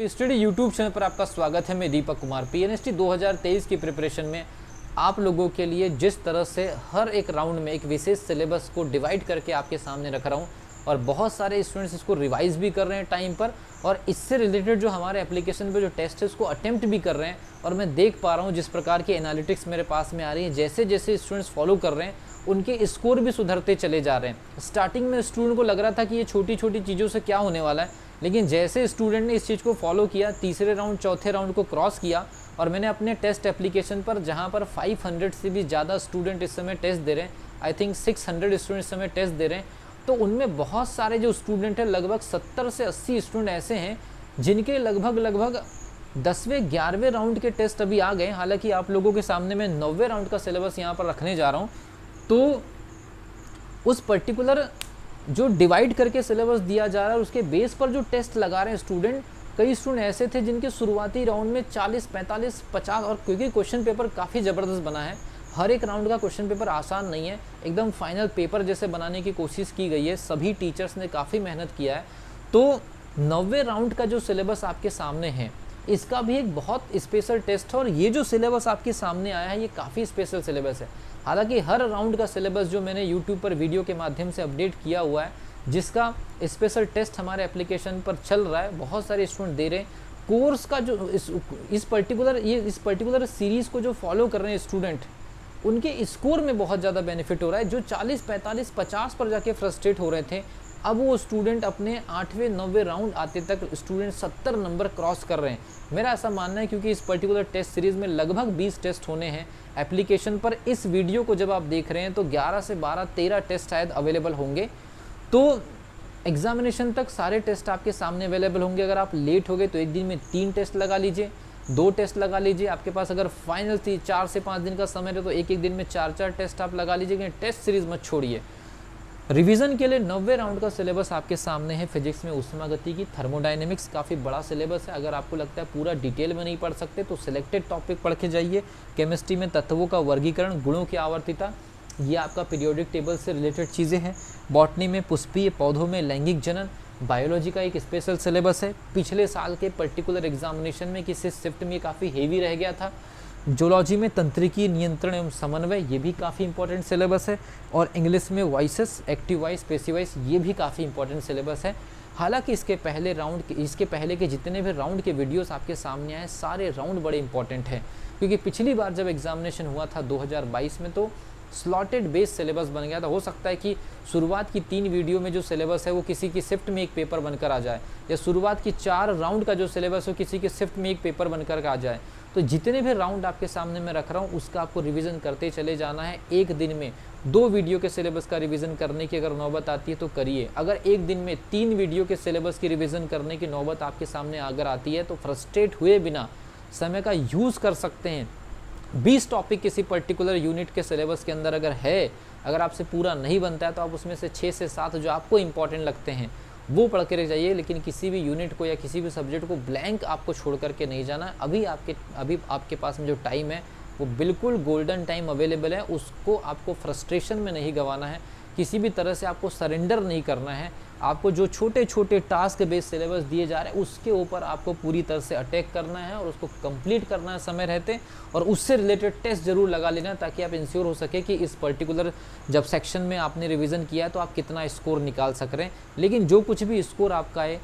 Study YouTube channel पर आपका स्वागत है। मैं दीपक कुमार पीएनएसटी 2023 की प्रिपरेशन में आप लोगों के लिए जिस तरह से हर एक राउंड में एक विशेष सिलेबस को डिवाइड करके आपके सामने रख रहा हूं और बहुत सारे स्टूडेंट्स इसको रिवाइज भी कर रहे हैं टाइम पर और इससे रिलेटेड जो हमारे एप्लीकेशन पे जो टेस्ट है उसको अटेम्प्ट भी कर रहे हैं। और मैं देख पा रहा हूं जिस प्रकार की एनालिटिक्स मेरे पास में आ रही है, जैसे जैसे स्टूडेंट्स फॉलो कर रहे हैं उनके स्कोर भी सुधरते चले जा रहे हैं। स्टार्टिंग में स्टूडेंट को लग रहा था कि ये छोटी छोटी चीज़ों से क्या होने वाला है, लेकिन जैसे स्टूडेंट ने इस चीज़ को फॉलो किया, तीसरे राउंड चौथे राउंड को क्रॉस किया और मैंने अपने टेस्ट एप्लीकेशन पर जहां पर 500 से भी ज़्यादा स्टूडेंट इस समय टेस्ट दे रहे हैं, आई थिंक 600 स्टूडेंट इस समय टेस्ट दे रहे हैं, तो उनमें बहुत सारे जो स्टूडेंट हैं, लगभग 70 से 80 स्टूडेंट ऐसे हैं जिनके लगभग 10वें 11वें राउंड के टेस्ट अभी आ गए। हालांकि आप लोगों के सामने मैं 9वें राउंड का सिलेबस यहाँ पर रखने जा रहा हूँ, तो उस पर्टिकुलर जो डिवाइड करके सिलेबस दिया जा रहा है उसके बेस पर जो टेस्ट लगा रहे हैं स्टूडेंट, कई स्टूडेंट ऐसे थे जिनके शुरुआती राउंड में 40, 45, 50 और क्योंकि क्वेश्चन पेपर काफ़ी ज़बरदस्त बना है, हर एक राउंड का क्वेश्चन पेपर आसान नहीं है, एकदम फाइनल पेपर जैसे बनाने की कोशिश की गई है, सभी टीचर्स ने काफ़ी मेहनत किया है। तो 9वें राउंड का जो सिलेबस आपके सामने है इसका भी एक बहुत स्पेशल टेस्ट है और ये जो सिलेबस आपके सामने आया है ये काफ़ी स्पेशल सिलेबस है। हालांकि हर राउंड का सिलेबस जो मैंने यूट्यूब पर वीडियो के माध्यम से अपडेट किया हुआ है, जिसका स्पेशल टेस्ट हमारे एप्लीकेशन पर चल रहा है, बहुत सारे स्टूडेंट दे रहे हैं। कोर्स का जो इस पर्टिकुलर सीरीज़ को जो फॉलो कर रहे हैं स्टूडेंट, उनके स्कोर में बहुत ज़्यादा बेनिफिट हो रहा है। जो 40, 45, 50 पर जाके फ्रस्ट्रेट हो रहे थे, अब वो स्टूडेंट अपने 8वें 9वें राउंड आते तक स्टूडेंट 70 नंबर क्रॉस कर रहे हैं। मेरा ऐसा मानना है क्योंकि इस पर्टिकुलर टेस्ट सीरीज़ में लगभग 20 टेस्ट होने हैं एप्लीकेशन पर। इस वीडियो को जब आप देख रहे हैं तो 11 से 12, 13 टेस्ट शायद अवेलेबल होंगे, तो एग्जामिनेशन तक सारे टेस्ट आपके सामने अवेलेबल होंगे। अगर आप लेट हो गए तो एक दिन में 3 टेस्ट लगा लीजिए, 2 टेस्ट लगा लीजिए। आपके पास अगर फाइनल 4 से 5 दिन का समय है तो एक दिन में 4-4 टेस्ट आप लगा लीजिए। टेस्ट सीरीज़ मत छोड़िए। रिवीजन के लिए 9वें राउंड का सिलेबस आपके सामने है। फिजिक्स में ऊष्मागतिकी, थर्मोडायनेमिक्स, काफ़ी बड़ा सिलेबस है। अगर आपको लगता है पूरा डिटेल में नहीं पढ़ सकते तो सिलेक्टेड टॉपिक पढ़ के जाइए। केमिस्ट्री में तत्वों का वर्गीकरण, गुणों की आवर्तिता, ये आपका पीरियोडिक टेबल से रिलेटेड चीज़ें हैं। बॉटनी में पुष्पीय पौधों में लैंगिक जनन, बायोलॉजी का एक स्पेशल सिलेबस है। पिछले साल के पर्टिकुलर एग्जामिनेशन में किसी शिफ्ट में काफ़ी हेवी रह गया था। जूलॉजी में तंत्रिकी नियंत्रण एवं समन्वय, ये भी काफ़ी इंपॉर्टेंट सिलेबस है। और इंग्लिश में voices, active voice, passive voice, ये भी काफ़ी इंपॉर्टेंट सिलेबस है। हालांकि इसके पहले के जितने भी राउंड के वीडियोस आपके सामने आए, सारे राउंड बड़े इंपॉर्टेंट हैं, क्योंकि पिछली बार जब एग्जामिनेशन हुआ था 2022 में तो स्लॉटेड बेस सिलेबस बन गया था। हो सकता है कि शुरुआत की 3 वीडियो में जो सिलेबस है वो किसी की शिफ्ट में एक पेपर बनकर आ जाए, या शुरुआत की 4 राउंड का जो सिलेबस हो किसी के शिफ्ट में एक पेपर बनकर आ जाए। तो जितने भी राउंड आपके सामने मैं रख रहा हूँ उसका आपको रिवीजन करते चले जाना है। एक दिन में 2 वीडियो के सिलेबस का रिवीजन करने की अगर नौबत आती है तो करिए। अगर एक दिन में 3 वीडियो के सिलेबस की रिवीजन करने की नौबत आपके सामने अगर आती है तो फ्रस्ट्रेट हुए बिना समय का यूज़ कर सकते हैं। 20 टॉपिक किसी पर्टिकुलर यूनिट के सिलेबस के अंदर अगर आपसे पूरा नहीं बनता है तो आप उसमें से 6 से 7 जो आपको इंपॉर्टेंट लगते हैं वो पढ़ के रख जाइए। लेकिन किसी भी यूनिट को या किसी भी सब्जेक्ट को ब्लैंक आपको छोड़ करके नहीं जाना। अभी आपके पास में जो टाइम है वो बिल्कुल गोल्डन टाइम अवेलेबल है, उसको आपको फ्रस्ट्रेशन में नहीं गंवाना है, किसी भी तरह से आपको सरेंडर नहीं करना है। आपको जो छोटे छोटे टास्क बेस्ड सिलेबस दिए जा रहे हैं उसके ऊपर आपको पूरी तरह से अटैक करना है और उसको कंप्लीट करना है समय रहते, और उससे रिलेटेड टेस्ट जरूर लगा लेना ताकि आप इंश्योर हो सके कि इस पर्टिकुलर जब सेक्शन में आपने रिवीजन किया है तो आप कितना स्कोर निकाल सक रहे हैं। लेकिन जो कुछ भी स्कोर आपका है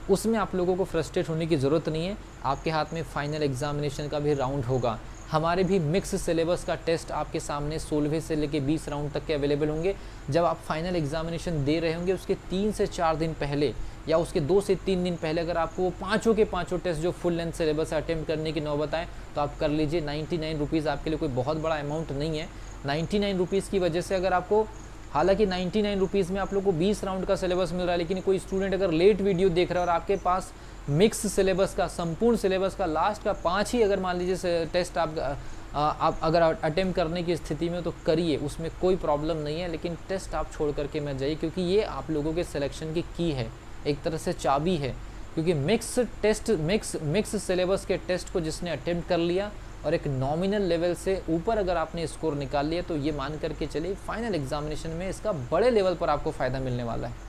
उसमें आप लोगों को फ्रस्ट्रेट होने की ज़रूरत नहीं है। आपके हाथ में फाइनल एग्जामिनेशन का भी राउंड होगा। हमारे भी मिक्स सिलेबस का टेस्ट आपके सामने 16वें से लेकर 20 राउंड तक के अवेलेबल होंगे। जब आप फाइनल एग्जामिनेशन दे रहे होंगे उसके 3 से 4 दिन पहले या उसके 2 से 3 दिन पहले अगर आपको वो पाँचों के पाँचों टेस्ट जो फुल लेंथ सिलेबस है अटेम्प्ट करने की नौबत आए तो आप कर लीजिए। 99 रुपीज़ आपके लिए कोई बहुत बड़ा अमाउंट नहीं है। 99 रुपीज़ की वजह से अगर आपको, हालांकि 99 रुपीज़ में आप लोग को 20 राउंड का सिलेबस मिल रहा है, लेकिन कोई स्टूडेंट अगर लेट वीडियो देख रहा है और आपके पास मिक्स सिलेबस का, संपूर्ण सिलेबस का लास्ट का 5 ही अगर मान लीजिए टेस्ट आप अगर अटेम्प्ट करने की स्थिति में तो करिए, उसमें कोई प्रॉब्लम नहीं है। लेकिन टेस्ट आप छोड़ करके मत जाइए, क्योंकि ये आप लोगों के सिलेक्शन की है, एक तरह से चाबी है। क्योंकि मिक्स सिलेबस के टेस्ट को जिसने अटेम्प्ट कर लिया और एक नॉमिनल लेवल से ऊपर अगर आपने स्कोर निकाल लिया तो ये मान करके चलिए फाइनल एग्जामिनेशन में इसका बड़े लेवल पर आपको फ़ायदा मिलने वाला है।